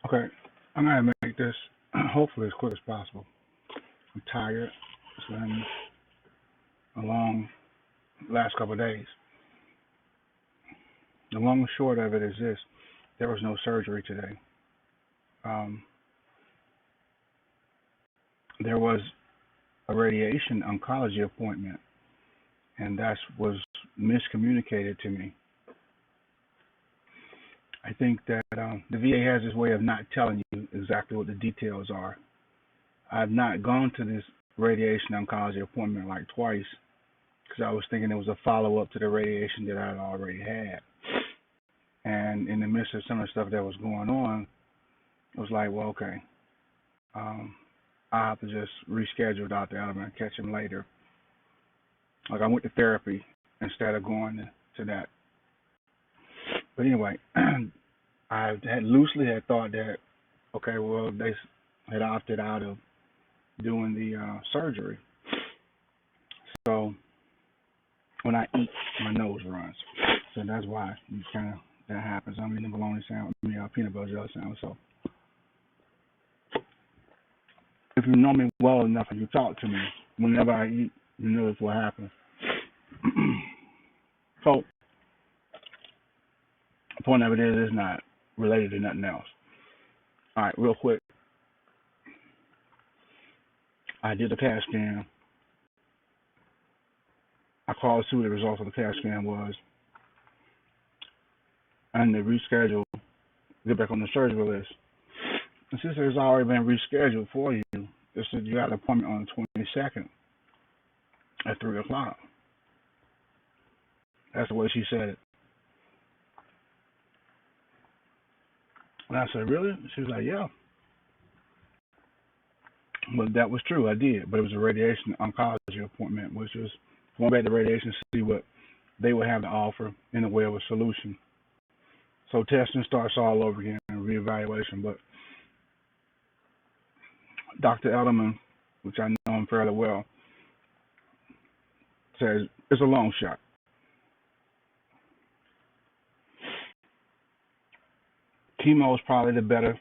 Okay, I'm gonna make this hopefully as quick as possible. I'm tired. It's been a long last couple of days. The long and short of it is this: there was no surgery today. Um, there was a radiation oncology appointment, and that was miscommunicated to me. I think that the VA has this way of not telling you exactly what the details are. I've not gone to this radiation oncology appointment like twice because I was thinking it was a follow up to the radiation that I had already had. And in the midst of some of the stuff that was going on, it was like, well, okay, um, I have to just reschedule Dr. Elliman and catch him later. Like I went to therapy instead of going to that. But anyway, I had loosely had thought that okay, well they had opted out of doing the surgery. So when I eat, my nose runs. So that's why you kind of that happens. I'm eating a bologna sandwich, peanut butter jelly sandwich. So if you know me well enough and you talk to me, whenever I eat, you know this will happen. So the point of it is, it's not related to nothing else. All right, real quick. I did a CAT scan. I called to see what the results of the CAT scan was, and they rescheduled, get back on the surgery list. And since it's already been rescheduled for you, it said you got an appointment on the 22nd at 3 o'clock. That's the way she said it. And I said, really? She was like, yeah. Well, that was true. I did. But it was a radiation oncology appointment, which was going back to radiation to see what they would have to offer in the way of a solution. So testing starts all over again and reevaluation. But Dr. Elderman, which I know him fairly well, says it's a long shot. Chemo is probably the better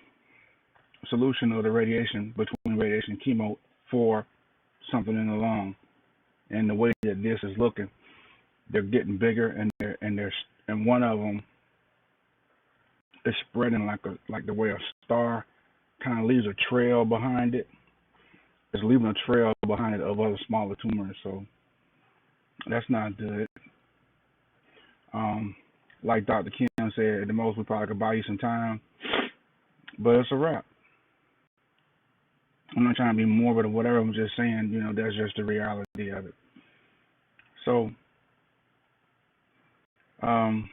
solution of the radiation between radiation and chemo for something in the lung. And the way that this is looking, they're getting bigger, and one of them is spreading like the way a star kind of leaves a trail behind it. It's leaving a trail behind it of other smaller tumors, so that's not good. Um, like Dr. Kim said, at the most we probably could buy you some time, but it's a wrap. I'm not trying to be morbid or whatever. I'm just saying, that's just the reality of it. So, um,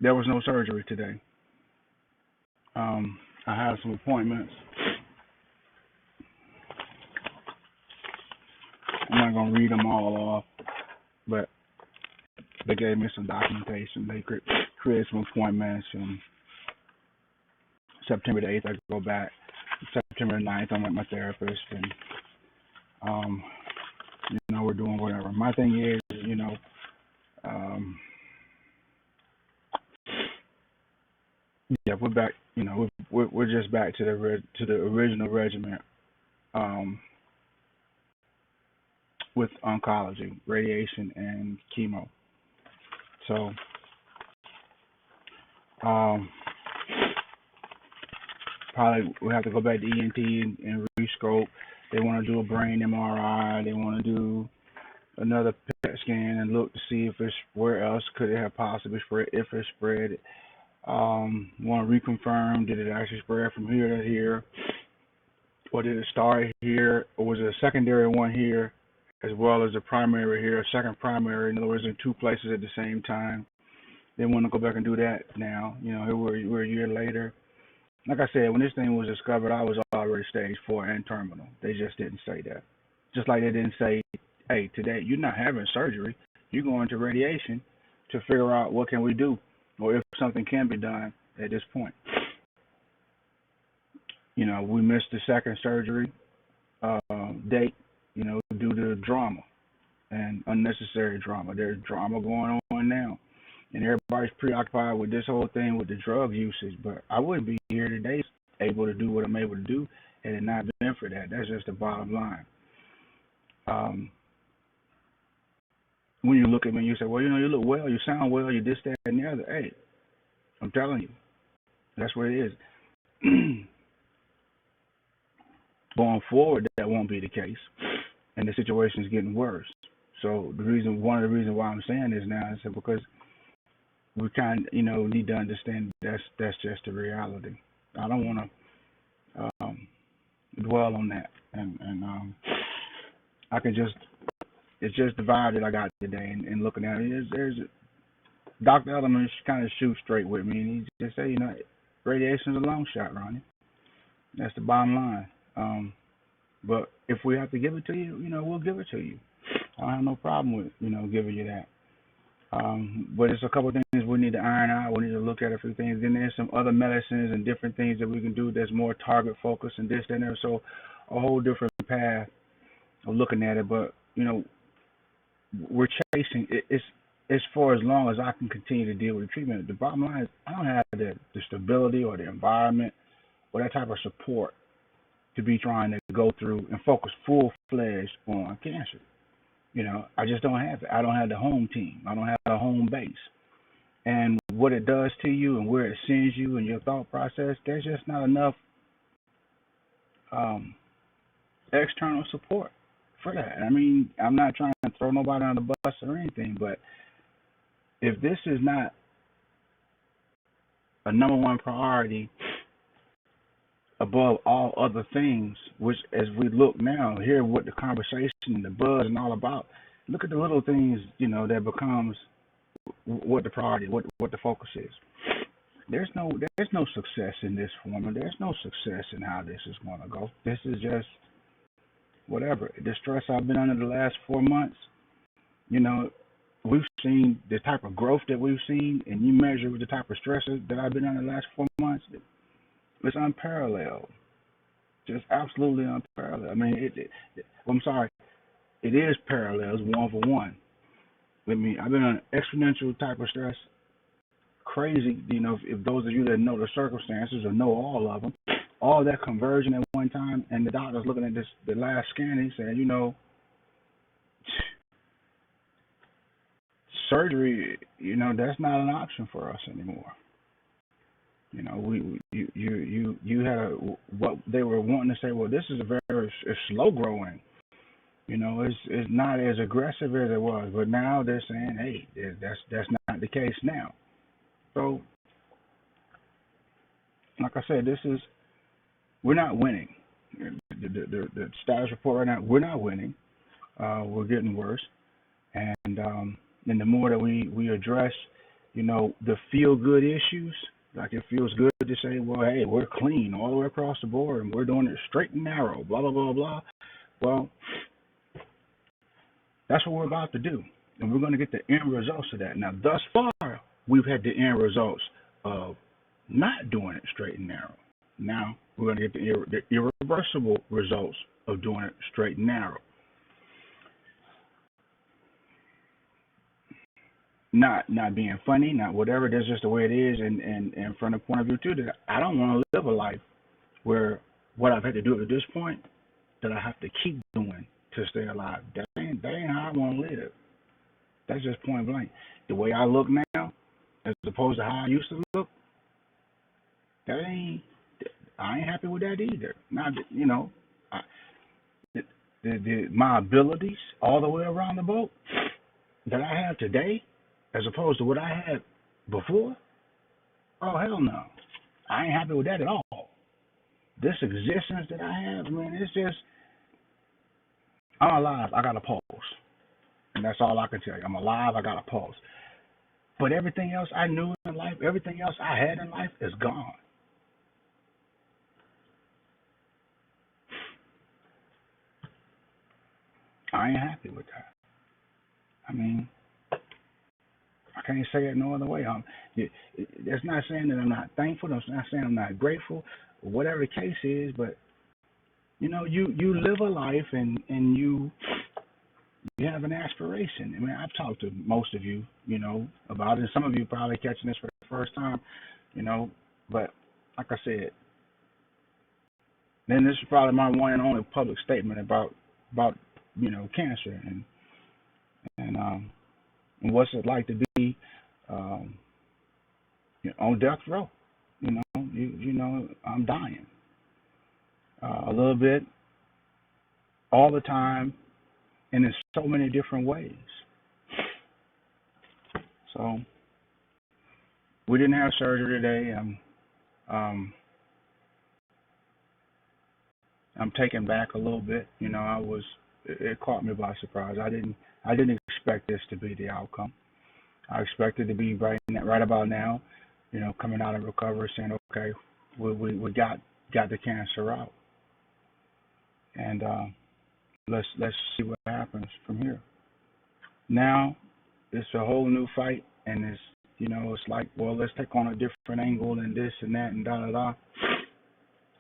there was no surgery today. I had some appointments. I'm not gonna read them all off, but they gave me some documentation. They created some appointments. And September the 8th, I go back. September the 9th, I'm with my therapist, and um, we're doing whatever. My thing is, um, yeah, we're back. We're just back to the original regimen with oncology, radiation, and chemo. So, probably we'll have to go back to ENT and rescope. They want to do a brain MRI. They want to do another PET scan and look to see if it's where else could it have possibly spread, if it spread. Want to reconfirm, did it actually spread from here to here, or did it start here, or was it a secondary one here, as well as a primary here, a second primary, in other words, in two places at the same time. They want to go back and do that now. Here we're a year later. Like I said, when this thing was discovered, I was already stage 4 and terminal. They just didn't say that. Just like they didn't say, hey, today you're not having surgery. You're going to radiation to figure out what can we do or if something can be done at this point. We missed the second surgery date, due to drama and unnecessary drama. There's drama going on now. and everybody's preoccupied with this whole thing with the drug usage. But I wouldn't be here today able to do what I'm able to do had it not been for that. That's just the bottom line. Um, when you look at me, you say, well, you look well, you sound well, you this, that, and the other. Hey, I'm telling you, that's what it is. Going forward, that won't be the case, and the situation is getting worse. So one of the reasons why I'm saying this now is because we need to understand that's just the reality. I don't want to dwell on that, and I can just it's just the vibe that I got today, and looking at it, there's Dr. Elderman kind of shoots straight with me, and he just say, radiation's a long shot, Ronnie. That's the bottom line. But if we have to give it to you, we'll give it to you. I don't have no problem with, giving you that. But it's a couple of things we need to iron out. We need to look at a few things. Then there's some other medicines and different things that we can do that's more target focused and this, that, and there. So a whole different path of looking at it. But, we're chasing it. It's for as long as I can continue to deal with the treatment. The bottom line is I don't have the stability or the environment or that type of support to be trying to go through and focus full-fledged on cancer. I just don't have it. I don't have the home team. I don't have the home base. And what it does to you and where it sends you and your thought process, there's just not enough external support for that. I mean, I'm not trying to throw nobody on the bus or anything, but if this is not a number one priority above all other things, which as we look now, hear what the conversation and the buzz and all about, look at the little things, that becomes what the priority, what the focus is. There's no success in this formula. There's no success in how this is going to go. This is just whatever. The stress I've been under the last 4 months, we've seen the type of growth that we've seen, and you measure with the type of stresses that I've been under the last 4 months, it's unparalleled. Just absolutely unparalleled. I mean, I'm sorry, it is parallel. It's one for one. I mean, I've been on exponential type of stress, crazy. If those of you that know the circumstances or know all of them, all that conversion at one time, and the doctor's looking at the last scan, and he said, surgery, that's not an option for us anymore. You had what they were wanting to say. Well, this is it's slow growing. It's not as aggressive as it was. But now they're saying, hey, that's not the case now. So, like I said, we're not winning. The status report right now, we're not winning. We're getting worse, and the more that we address, the feel good issues. Like it feels good to say, well, hey, we're clean all the way across the board, and we're doing it straight and narrow, blah, blah, blah, blah. Well, that's what we're about to do, and we're going to get the end results of that. Now, thus far, we've had the end results of not doing it straight and narrow. Now, we're going to get the irreversible results of doing it straight and narrow. Not being funny, not whatever. That's just the way it is, and from the point of view too, that I don't want to live a life where what I've had to do at this point that I have to keep doing to stay alive. That ain't how I want to live. That's just point blank. The way I look now, as opposed to how I used to look, I ain't happy with that either. Not my abilities all the way around the boat that I have today, as opposed to what I had before, oh, hell no. I ain't happy with that at all. This existence that I have, man, it's just, I'm alive, I got a pulse. And that's all I can tell you. I'm alive, I got a pulse. But everything else I knew in life, everything else I had in life is gone. I ain't happy with that. I mean, I can't say it no other way. That's not saying that I'm not thankful. That's not saying I'm not grateful. Whatever the case is, but you live a life and you You have an aspiration. I mean, I've talked to most of you, about it. Some of you probably catching this for the first time, you know, but like I said, then this is probably my one and only public statement about cancer and what's it like to be um, on death row. I'm dying a little bit all the time, and in so many different ways. So we didn't have surgery today. Um, I'm taken back a little bit. It caught me by surprise. I didn't expect this to be the outcome. I expected to be right about now, coming out of recovery, saying, okay, we got the cancer out, and let's see what happens from here. Now it's a whole new fight, and it's like, well, let's take on a different angle and this and that and da da da,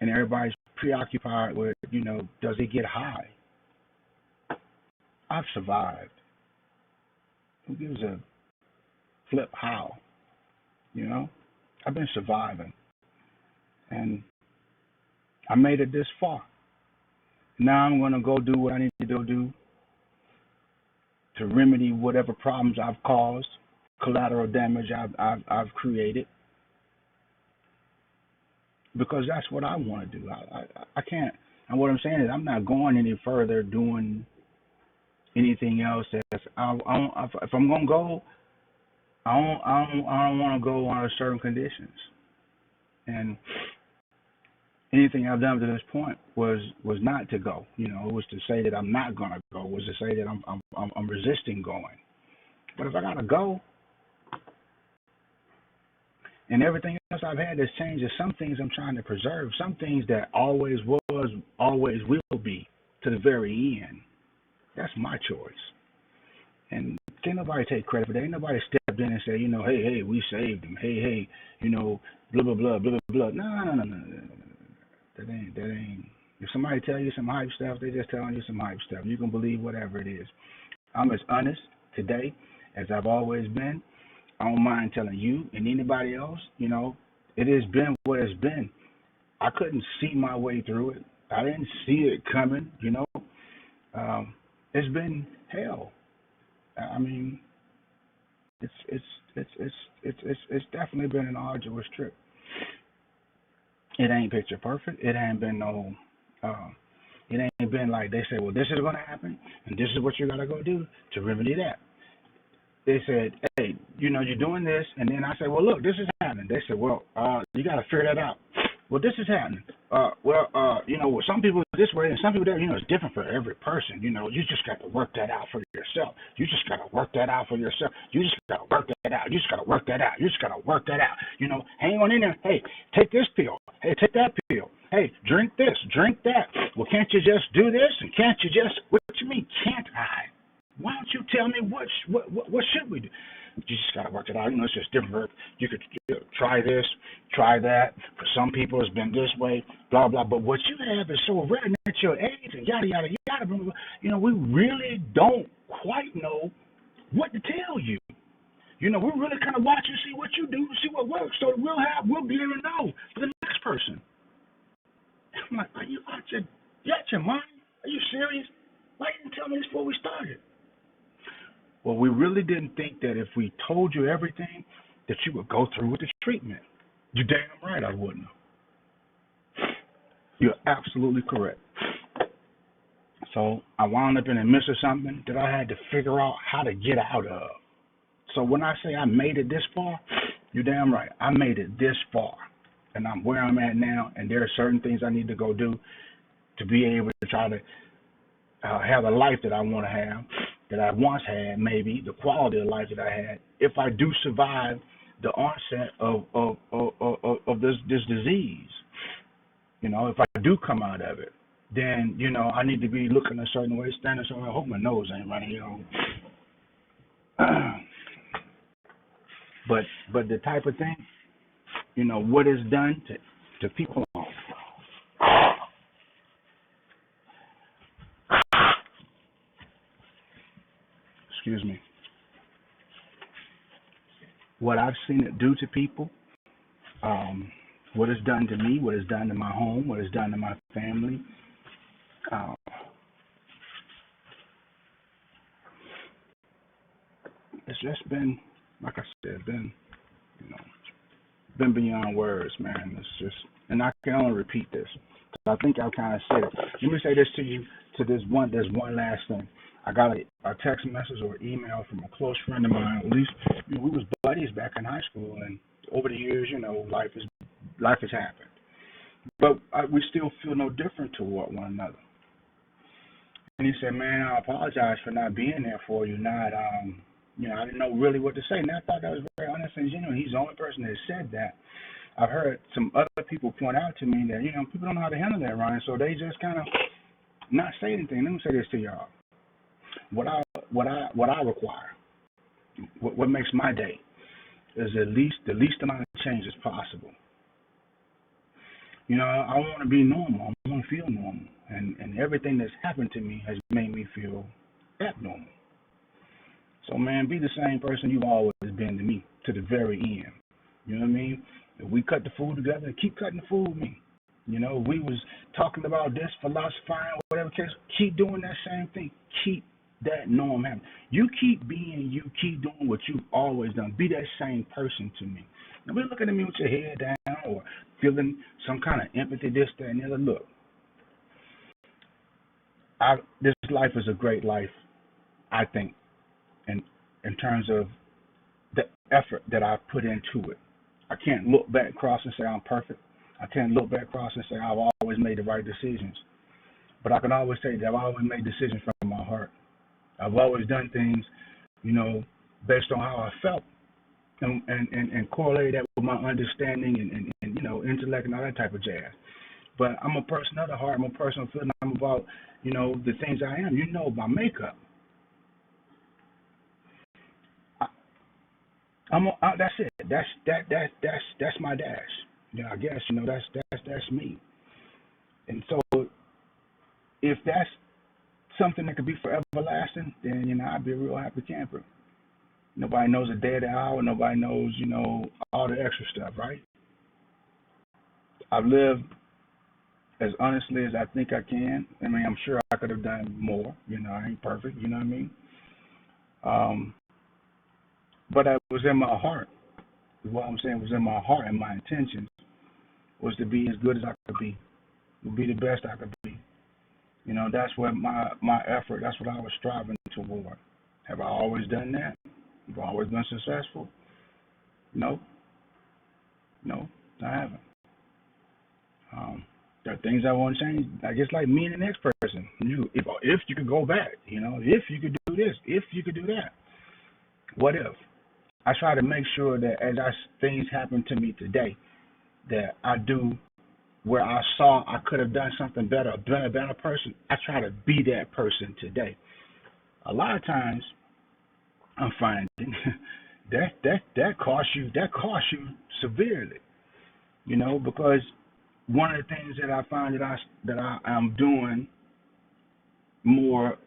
and everybody's preoccupied with, does it get high? I've survived. Who gives a flip how? I've been surviving, and I made it this far. Now I'm gonna go do what I need to go do to remedy whatever problems I've caused, collateral damage I've created, because that's what I want to do. I can't. And what I'm saying is, I'm not going any further doing anything else. If I'm gonna go, I don't want to go under certain conditions. And anything I've done to this point was not to go. It was to say that I'm not gonna go. It was to say that I'm resisting going. But if I gotta go, and everything else I've had that's changed, is some things I'm trying to preserve, some things that always was, always will be, to the very end. That's my choice. And can't nobody take credit for that. Ain't nobody stepped in and say, hey, we saved him. Hey, blah blah blah blah blah. No. That ain't. If somebody tell you some hype stuff, they just telling you some hype stuff. You can believe whatever it is. I'm as honest today as I've always been. I don't mind telling you and anybody else. It has been what it's been. I couldn't see my way through it. I didn't see it coming. It's been hell. I mean, it's definitely been an arduous trip. It ain't picture perfect. It ain't been no. It ain't been like they say, well, this is gonna happen, and this is what you gotta go do to remedy that. They said, hey, you're doing this, and then I said, well, look, this is happening. They said, well, you got to figure that out. Well, this is happening. Some people this way and some people that, it's different for every person. You just got to work that out for yourself. You just got to work that out for yourself. You just got to work that out. You just got to work that out. You just got to work that out. Hang on in there. Hey, take this pill. Hey, take that pill. Hey, drink this, drink that. Well, can't you just do this? And can't you just, what you mean, can't I? Why don't you tell me what should we do? You just gotta work it out. It's just different. You could try this, try that. For some people, it's been this way, blah blah. But what you have is so rare at your age, and yada yada yada. Blah, blah, blah. We really don't quite know what to tell you. We really kind of watch and see what you do, see what works, so we'll be able to know for the next person. I'm like, are you out your mind? Are you serious? Why didn't you tell me this before we started? Well, we really didn't think that if we told you everything, that you would go through with the treatment. You're damn right I wouldn't. You're absolutely correct. So I wound up in the midst of something that I had to figure out how to get out of. So when I say I made it this far, you're damn right. I made it this far. And I'm where I'm at now, and there are certain things I need to go do to be able to try to have a life that I want to have, that I once had, maybe the quality of life that I had, if I do survive the onset of this disease. If I do come out of it, then I need to be looking a certain way, standing somewhere. I hope my nose ain't running. But the type of thing, what is done to people. seen it do to people, um, what it's done to me, what it's done to my home, what it's done to my family. Uh, it's just been, like I said, been, you know, been beyond words, man. It's just, and I can only repeat this. I think I kind of said it. Let me say this to you. To this one, there's one last thing. I got a text message or email from a close friend of mine. At least we was buddies back in high school, and over the years, life has happened. But we still feel no different toward one another. And he said, "Man, I apologize for not being there for you. Not, I didn't know really what to say." And I thought that was very honest and genuine. He's the only person that said that. I've heard some other people point out to me that people don't know how to handle that, Ronnie. So they just kind of not say anything. Let me say this to y'all: what I require, what makes my day, is the least amount of change as possible. I want to be normal. I want to feel normal, and everything that's happened to me has made me feel abnormal. So, man, be the same person you've always been to me to the very end. You know what I mean? If we cut the food together, keep cutting the food with me. We was talking about this, philosophizing, whatever case. Keep doing that same thing. Keep that norm happening. You keep being you. Keep doing what you've always done. Be that same person to me. Don't be looking at me with your head down or feeling some kind of empathy, this, that, and the other. Look, this life is a great life, I think, in terms of the effort that I've put into it. I can't look back across and say I'm perfect. I can't look back across and say I've always made the right decisions. But I can always say that I've always made decisions from my heart. I've always done things, based on how I felt and correlate that with my understanding and intellect and all that type of jazz. But I'm a person of the heart. I'm a person of feeling. I'm about, the things I am. My makeup. That's it. That's my dash. I guess that's me. And so if that's something that could be forever lasting, then I'd be a real happy camper. Nobody knows the day of the hour. Nobody knows all the extra stuff, right? I've lived as honestly as I think I can. I mean, I'm sure I could have done more. I ain't perfect. You know what I mean? But it was in my heart. What I'm saying was in my heart, and my intentions was to be as good as I could be the best I could be. That's what my effort. That's what I was striving toward. Have I always done that? Have I always been successful? No, no, I haven't. There are things I want to change. I guess like me and the next person. If you could go back, if you could do this, if you could do that, what if? I try to make sure that as things happen to me today, that I do where I saw I could have done something better, been a better person. I try to be that person today. A lot of times, I'm finding that costs you severely, because one of the things that I find that I am doing more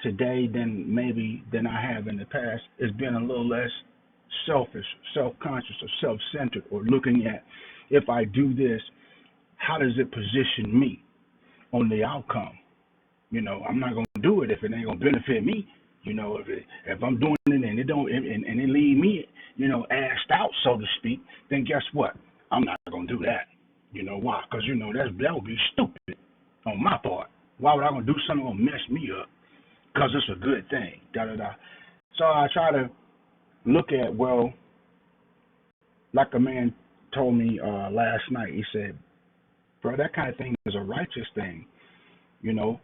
today than I have in the past is being a little less selfish, self-conscious, or self-centered, or looking at, if I do this, how does it position me on the outcome? I'm not gonna do it if it ain't gonna benefit me. If I'm doing it and it don't and it leave me, assed out, so to speak, then guess what? I'm not gonna do that. Why? Because that would be stupid on my part. Why would I gonna do something gonna mess me up? Because it's a good thing. Da da da. So I try to look at, well, like a man told me last night. He said, "Bro, that kind of thing is a righteous thing." And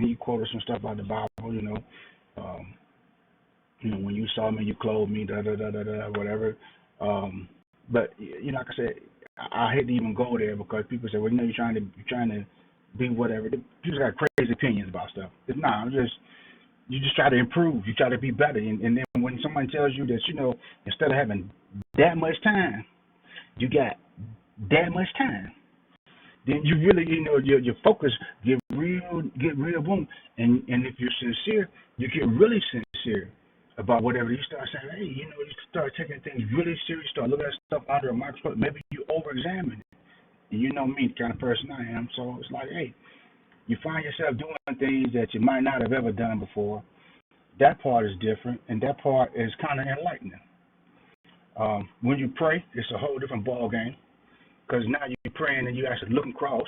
he quoted some stuff out of the Bible. Um, when you saw me, you clothed me, da da da da da, whatever. But like I said, I hate to even go there because people say, well, you're trying to be whatever. People got crazy opinions about stuff. It's not. You just try to improve. You try to be better. And then when somebody tells you that, instead of having that much time, you got that much time, then you really, your focus get real boom. And if you're sincere, you get really sincere. about whatever. You start saying, hey, you start taking things really serious, start looking at stuff under a microscope. Maybe you over-examine it. And you know me, the kind of person I am. So it's like, hey, you find yourself doing things that you might not have ever done before. That part is different, and that part is kind of enlightening. When you pray, it's a whole different ball game because now you're praying and you actually looking across.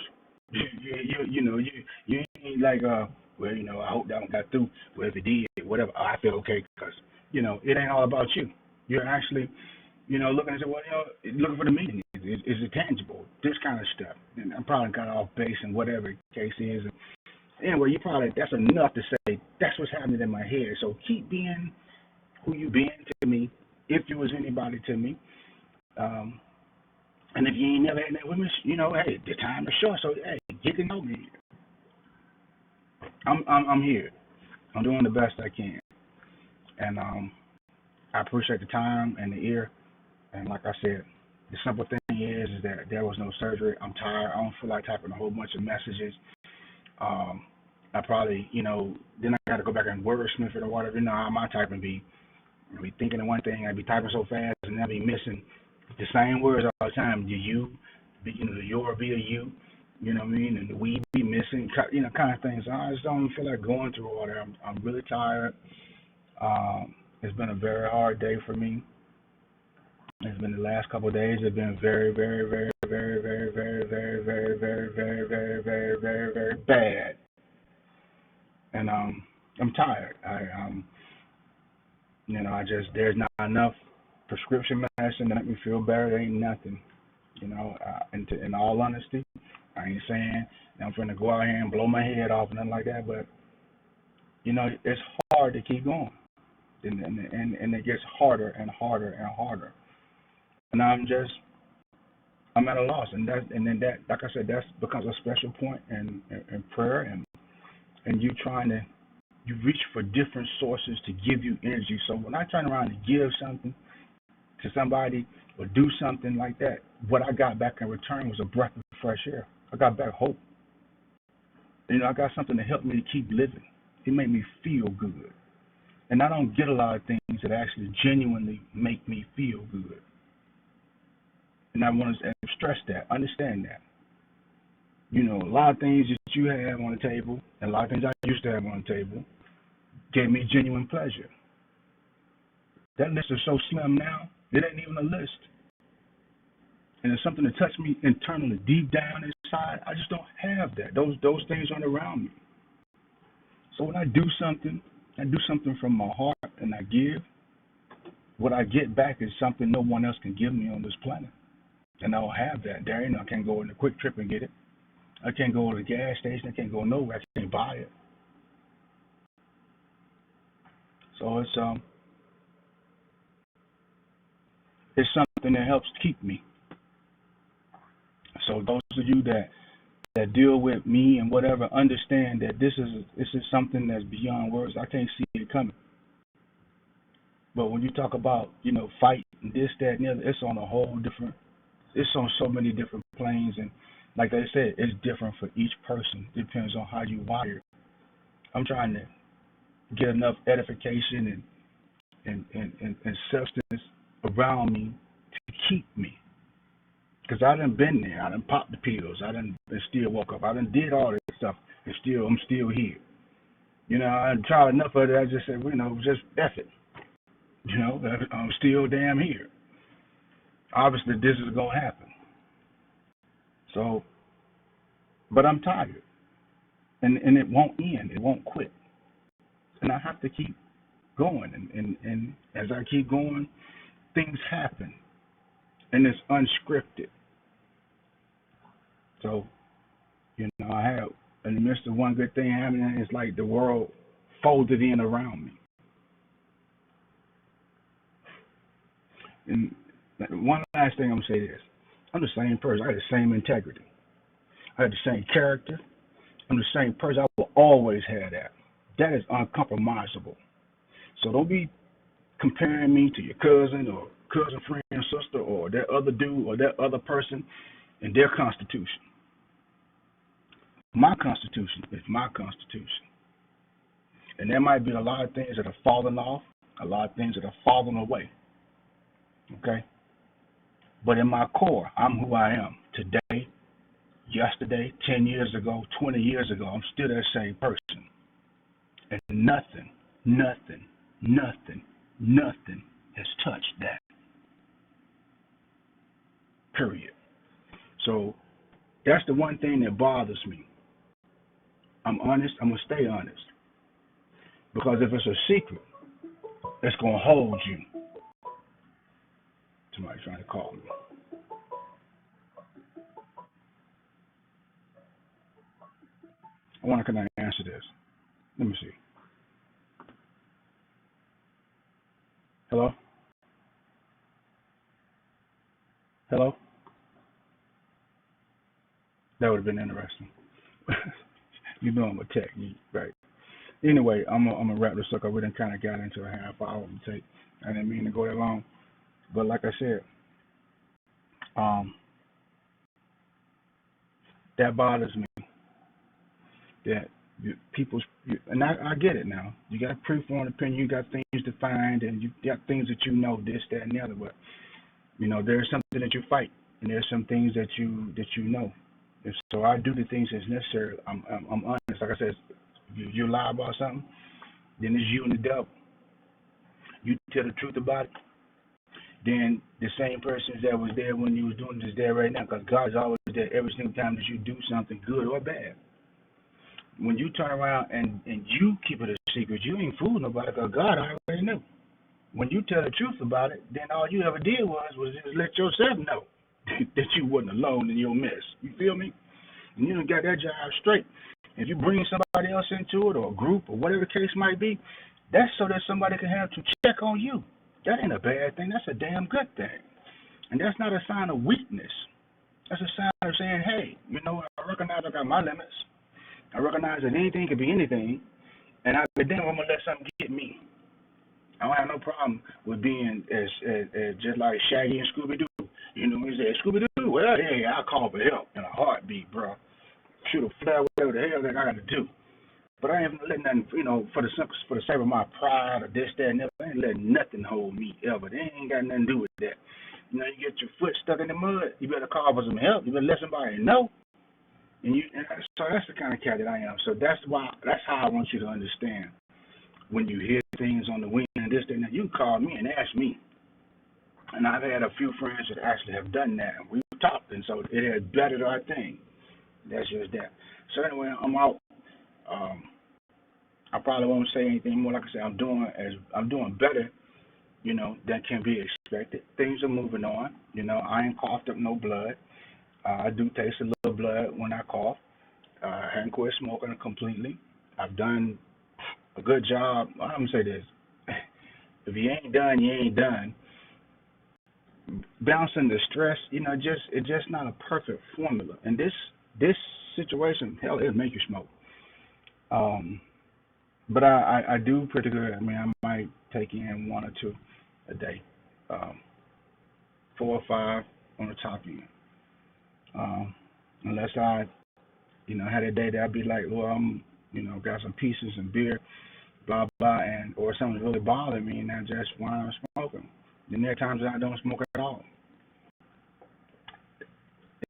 You ain't like well, I hope that one got through. Well, if it did, whatever, I feel okay because it ain't all about you. You're actually looking and say, well, looking for the meaning. Is it tangible? This kind of stuff. And I'm probably got off base and whatever the case is. Anyway, that's enough to say that's what's happening in my head. So keep being who you been to me, if you was anybody to me. Um, and if you ain't never had that with me, hey, the time is short. So hey, get to know me. I'm here. I'm doing the best I can, and I appreciate the time and the ear. And like I said, the simple thing is that there was no surgery. I'm tired. I don't feel like typing a whole bunch of messages. Um, I probably, then I got to go back and wordsmith it or whatever. How my typing be. I be thinking of one thing. I be typing so fast, and I be missing the same words all the time. The you, the your be a you. You know what I mean? And the we be missing, kind of things. So I just don't feel like going through all that. I'm really tired. It's been a very hard day for me. It's been the last couple of days. It's been very, very, very, very, very, very, very, very, very, very, very, very, very, very bad. And I'm tired. I just there's not enough prescription medicine to make me feel better. There ain't nothing. In all honesty, I ain't saying I'm finna go out here and blow my head off and nothing like that, but it's hard to keep going, and it gets harder and harder and harder. And I'm at a loss, and then that, like I said, that becomes a special point in prayer, and you reach for different sources to give you energy. So when I turn around and give something to somebody or do something like that, what I got back in return was a breath of fresh air. I got back hope. I got something to help me to keep living. It made me feel good. And I don't get a lot of things that actually genuinely make me feel good. And I want to stress that, understand that. A lot of things that you have on the table, and a lot of things I used to have on the table, gave me genuine pleasure. That list is so slim now, it ain't even a list. And it's something that touched me internally, deep down inside. I just don't have that. Those things aren't around me. So when I do something from my heart, and I give. What I get back is something no one else can give me on this planet. And I don't have that, Darian. I can't go in a quick trip and get it. I can't go to the gas station. I can't go nowhere. I can't buy it. So it's something that helps keep me. So those of you that deal with me and whatever, understand that this is something that's beyond words. I can't see it coming. But when you talk about fight and this, that, and the other, it's on a whole different. It's on so many different planes, and like I said, it's different for each person. It depends on how you wired. I'm trying to get enough edification and substance around me to keep me. Because I done been there. I done popped the pills. I done and still woke up. I done did all this stuff, and I'm still here. I tried enough of it. I just said, just F it. I'm still damn here. Obviously, this is gonna happen. So, but I'm tired, and it won't end. It won't quit, and I have to keep going. And as I keep going, things happen, and it's unscripted. So, I have in the midst of one good thing happening, it's like the world folded in around me. And one last thing I'm gonna say is, I'm the same person. I had the same integrity. I had the same character. I'm the same person. I will always have that. That is uncompromisable. So don't be comparing me to your cousin or cousin, friend, sister, or that other dude or that other person and their constitution. My constitution is my constitution. And there might be a lot of things that are falling off. A lot of things that have fallen away. Okay, but in my core, I'm who I am today, yesterday, 10 years ago, 20 years ago. I'm still that same person, and nothing, nothing, nothing, nothing has touched that. Period. So that's the one thing that bothers me. I'm honest. I'm gonna stay honest because if it's a secret, it's gonna hold you. Somebody trying to call me. I wonder can I answer this? Let me see. Hello? Hello? That would have been interesting. You know I'm a tech, right? Anyway, I'm gonna wrap this up. We done kind of got into a half hour to take. I didn't mean to go that long, but like I said, um, that bothers me. That and I get it now. You got preformed opinion, you got things defined, and you got things that you know this, that, and the other. But there's something that you fight, and there's some things that you know. And so I do the things that's necessary. I'm honest. Like I said, you lie about something, then it's you and the devil. You tell the truth about it, then the same person that was there when you was doing this there right now, because God is always there every single time that you do something good or bad. When you turn around and you keep it a secret, you ain't fooling nobody because God already knew. When you tell the truth about it, then all you ever did was just let yourself know that you wasn't alone in your mess. You feel me? And you done got that job straight. If you bring somebody else into it or a group or whatever the case might be, that's so that somebody can have to check on you. That ain't a bad thing. That's a damn good thing. And that's not a sign of weakness. That's a sign of saying, hey, I recognize I got my limits. I recognize that anything can be anything. And I be damn, I'm going to let something get me. I don't have no problem with being as just like Shaggy and Scooby Doo. He said, Scooby Doo, well, hey, I'll call for help in a heartbeat, bro. Shoot a flare, whatever the hell that I got to do. But I ain't letting nothing, for the sake of my pride or this, that, and that. I ain't letting nothing hold me ever. They ain't got nothing to do with that. You get your foot stuck in the mud, you better call for some help. You better let somebody know. And so that's the kind of cat that I am. So that's how I want you to understand. When you hear things on the wind and this, that, and that, you can call me and ask me. And I've had a few friends that actually have done that, and we've talked, and so it has bettered our thing. That's just that. So anyway, I'm out. I probably won't say anything more. Like I said, I'm doing better, than can be expected. Things are moving on. I ain't coughed up no blood. I do taste a little blood when I cough. I haven't quit smoking completely. I've done a good job. I'm gonna say this: if you ain't done, you ain't done. Balancing the stress, it's just not a perfect formula. And this situation, hell, it'll make you smoke. Um, but I do pretty good. I mean, I might take in one or two a day, um, 4 or 5 on the top end. Um, Unless I, had a day that I'd be like, well, got some pieces and beer, blah blah, and or something's really bothering me, and I just want to smoking. Then there are times that I don't smoke at all.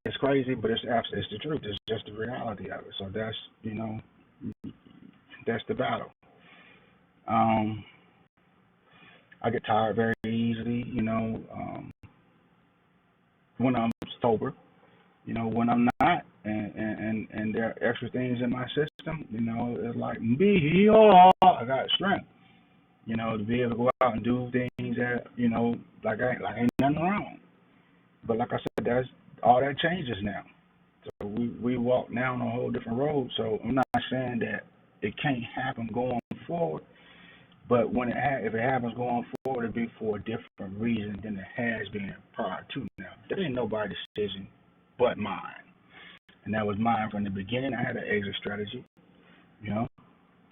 It's crazy, but it's the truth. It's just the reality of it. So that's the battle. Um, I get tired very easily, when I'm sober, when I'm not, and there are extra things in my system, it's like be I got strength, to be able to go out and do things that, like ain't nothing wrong. But like I said, that's all that changes now. So we walk now on a whole different road. So I'm not saying that it can't happen going forward, but if it happens going forward, it'll be for a different reason than it has been prior to now. That ain't nobody's decision but mine, and that was mine from the beginning. I had an exit strategy, you know,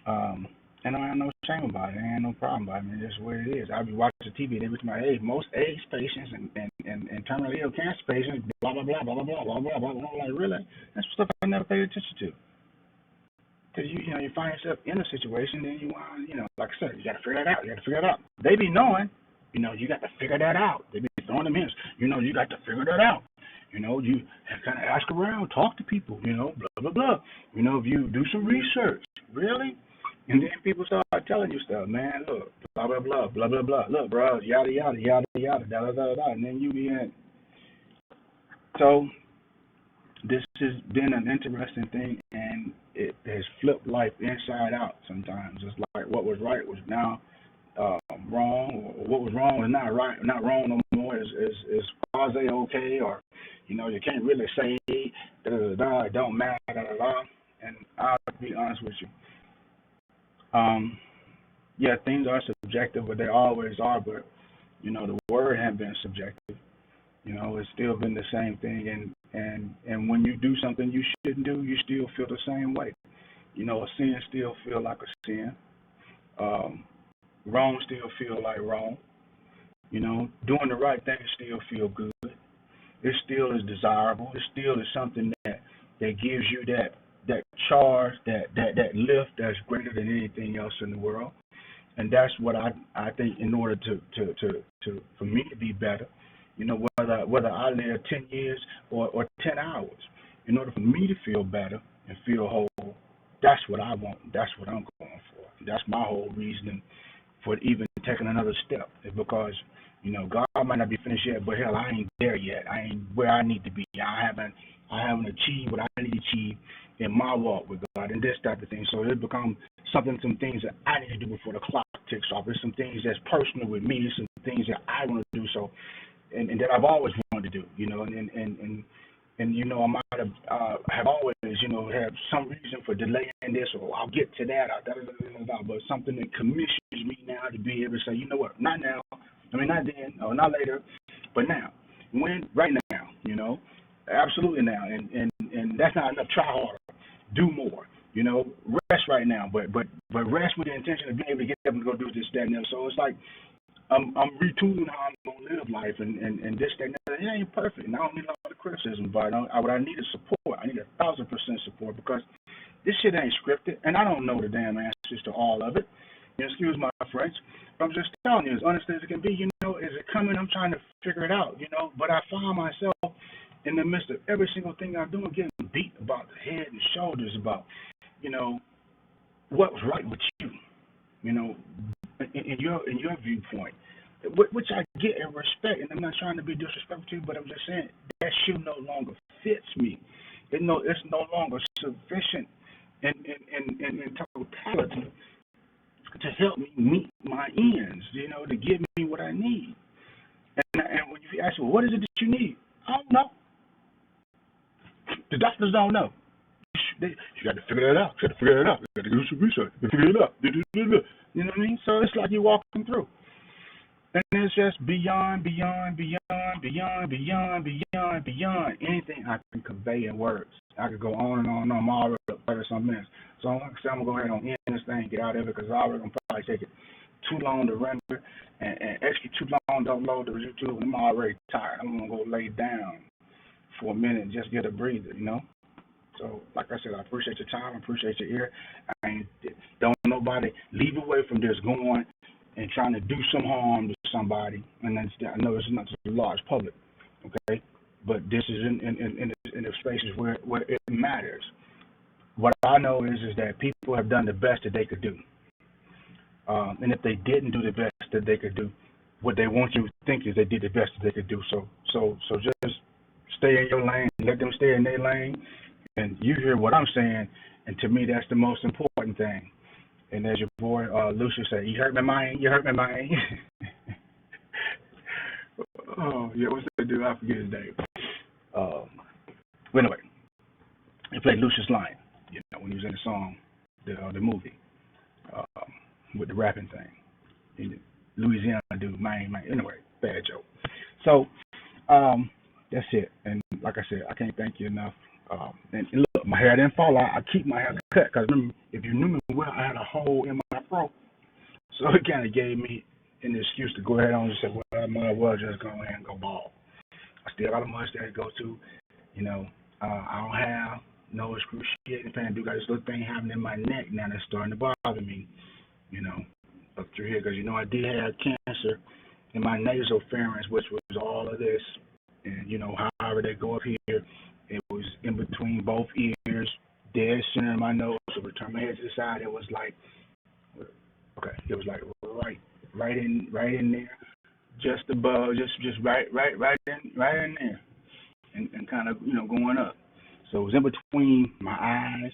um, and I have no shame about it. I ain't no problem about it. I mean, that's what it is. I'll be watching TV and every time I, hey, most AIDS patients and terminally ill cancer patients, blah blah blah blah blah blah blah blah blah. Like really, that's stuff I never paid attention to. Cause you find yourself in a situation, then like I said, you got to figure that out. You got to figure that out. They be knowing, you got to figure that out. They be throwing them hints. You got to figure that out. You kind of ask around, talk to people. Blah blah blah. If you do some research, really, and then people start telling you stuff, man. Look, blah blah blah, blah blah blah. Look, bro, yada yada yada yada, da da da da, and then you be in. So this has been an interesting thing, and it has flipped life inside out. Sometimes it's like what was right was now wrong, or what was wrong is not right, not wrong no more. Is quasi okay, or you can't really say da da da. It don't matter, da da da. And I'll be honest with you. Yeah, things are subjective, but they always are. But the word hasn't been subjective. It's still been the same thing, and when you do something you shouldn't do, you still feel the same way. A sin still feel like a sin. Wrong still feel like wrong. Doing the right thing still feel good. It still is desirable. It still is something that gives you that charge, that lift that's greater than anything else in the world. And that's what I think in order to for me to be better, whether I live 10 years or 10 hours, in order for me to feel better and feel whole, that's what I want. That's what I'm going for. That's my whole reasoning for even taking another step. Is because God might not be finished yet, but hell, I ain't there yet. I ain't where I need to be. I haven't achieved what I need to achieve in my walk with God and this type of thing. So it becomes some things that I need to do before the clock ticks off. There's some things that's personal with me. There's some things that I want to do. So and that I've always wanted to do. I might have always have some reason for delaying this, or I'll get to that, or da da da da da. But something that commissions me now to be able to say, you know what, not now. I mean, not then, or not later, but now. When? Right now. Absolutely now. And that's not enough. Try harder. Do more. Rest right now, but rest with the intention of being able to get up and go do this, that, and that. So it's like I'm retooling how I'm gonna live life, and this, that, and that. It ain't perfect, and I don't need a lot of criticism, but what I need is support. I need 1,000% support, because this shit ain't scripted, and I don't know the damn answers to all of it. Excuse my French, but I'm just telling you, as honest as it can be. Is it coming? I'm trying to figure it out. But I find myself in the midst of every single thing I do, getting beat about the head and shoulders about, what was right with you, in your viewpoint, which I get and respect, and I'm not trying to be disrespectful to you, but I'm just saying that shoe no longer fits me. It's no longer sufficient in totality to help me meet my ends, to give me what I need. And when you ask me, what is it that you need? I don't know. The doctors don't know. You got to figure that out. You got to figure it out. You got to do some research. You got to figure it out. You know what I mean? So it's like you're walking through. And it's just beyond anything I can convey in words. I could go on and on and on. I'm already up 30 some minutes. So like I said, I'm going to go ahead and end this thing, get out of it, because I already going to probably take it too long to render and extra too long to upload to YouTube. And I'm already tired. I'm going to go lay down for a minute and just get a breather, So, like I said, I appreciate your time. I appreciate your ear. Don't nobody leave away from this going and trying to do some harm to somebody. And I know it's not just a large public, okay? But this is in the spaces where it matters. What I know is that people have done the best that they could do. And if they didn't do the best that they could do, what they want you to think is they did the best that they could do. So just stay in your lane, let them stay in their lane, and you hear what I'm saying, and to me that's the most important thing. And as your boy Lucius said, you hurt my mind, you hurt my mind. Oh yeah, what's that dude? I forget his name. But anyway, he played Lucius Lyon, when he was in the song, the movie, with the rapping thing. In Louisiana dude, man. Anyway, bad joke. So that's it. And like I said, I can't thank you enough. And look, my hair didn't fall out. I keep my hair cut, because remember, if you knew me well, I had a hole in my fro. So it kind of gave me an excuse to go ahead on and say, well, I might as well just go ahead and go bald. I still got a mustache to go to. I don't have no excruciating pain. I do got this little thing happening in my neck now that's starting to bother me, you know, up through here, because, I did have cancer in my nasopharynx, which was all of this. And, however they go up here, it was in between both ears, dead center of my nose. So we turn my head to the side, it was like, okay, it was like right in there, just above, just right in there, and kind of, going up. So it was in between my eyes.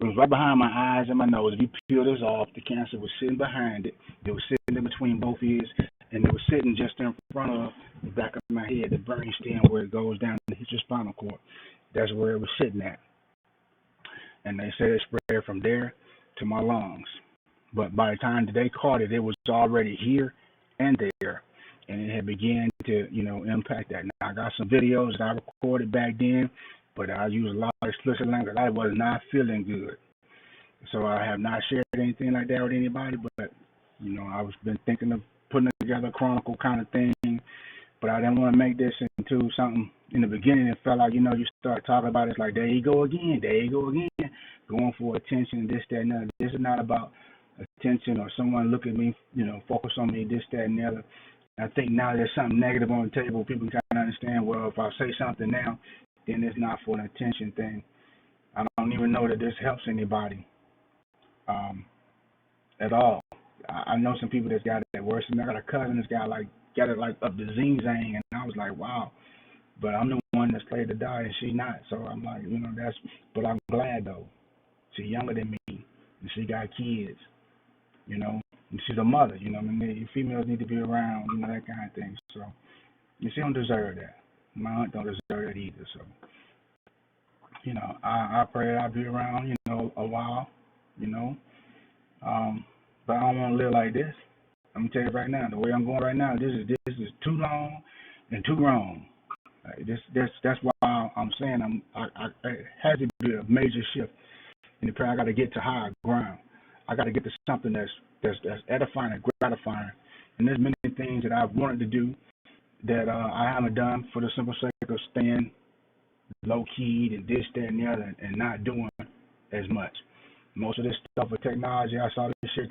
It was right behind my eyes and my nose. If you peel this off, the cancer was sitting behind it. It was sitting in between both ears, and it was sitting just in front of the back of my head, the brain stem where it goes down to hit your spinal cord. That's where it was sitting at. And they said it spread from there to my lungs. But by the time that they caught it, it was already here and there, and it had began to, impact that. Now I got some videos that I recorded back then, but I used a lot of explicit language. I was not feeling good, so I have not shared anything like that with anybody. But I was been thinking of putting together a chronicle kind of thing, but I didn't want to make this into something. In the beginning, it felt like, you start talking about it, it's like, there you go again, going for attention, this, that, and that. This is not about attention or someone look at me, focus on me, this, that, and the other. I think now there's something negative on the table. People kind of understand, well, if I say something now, then it's not for an attention thing. I don't even know that this helps anybody at all. I know some people that's got it worse than me. I got a cousin that's got it like up the zing zang, and I was like, wow. But I'm the one that's played to die, and she not. So I'm like, but I'm glad though. She's younger than me, and she got kids, and she's a mother, I mean, females need to be around, that kind of thing. So, she don't deserve that. My aunt don't deserve that either. So, I pray that I'll be around, a while, you know. But I don't want to live like this. I'm gonna tell you right now, the way I'm going right now, this is too long and too wrong. That's why I'm saying it has to be a major shift in the prayer. I got to get to higher ground. I got to get to something that's edifying and gratifying. And there's many things that I've wanted to do that I haven't done for the simple sake of staying low keyed and this, that, and the other, and not doing as much. Most of this stuff with technology, I saw this shit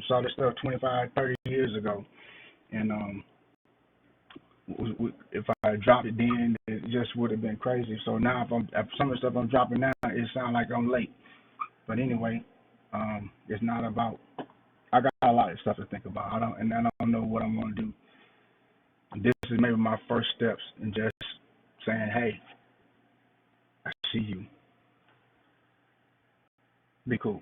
saw this stuff 25, 30 years ago, and if I had dropped it then, it just would have been crazy. So now, if some of the stuff I'm dropping now, it sounds like I'm late. But anyway, it's not about. I got a lot of stuff to think about. I don't know what I'm gonna do. This is maybe my first steps in just saying, hey, I see you. Be cool.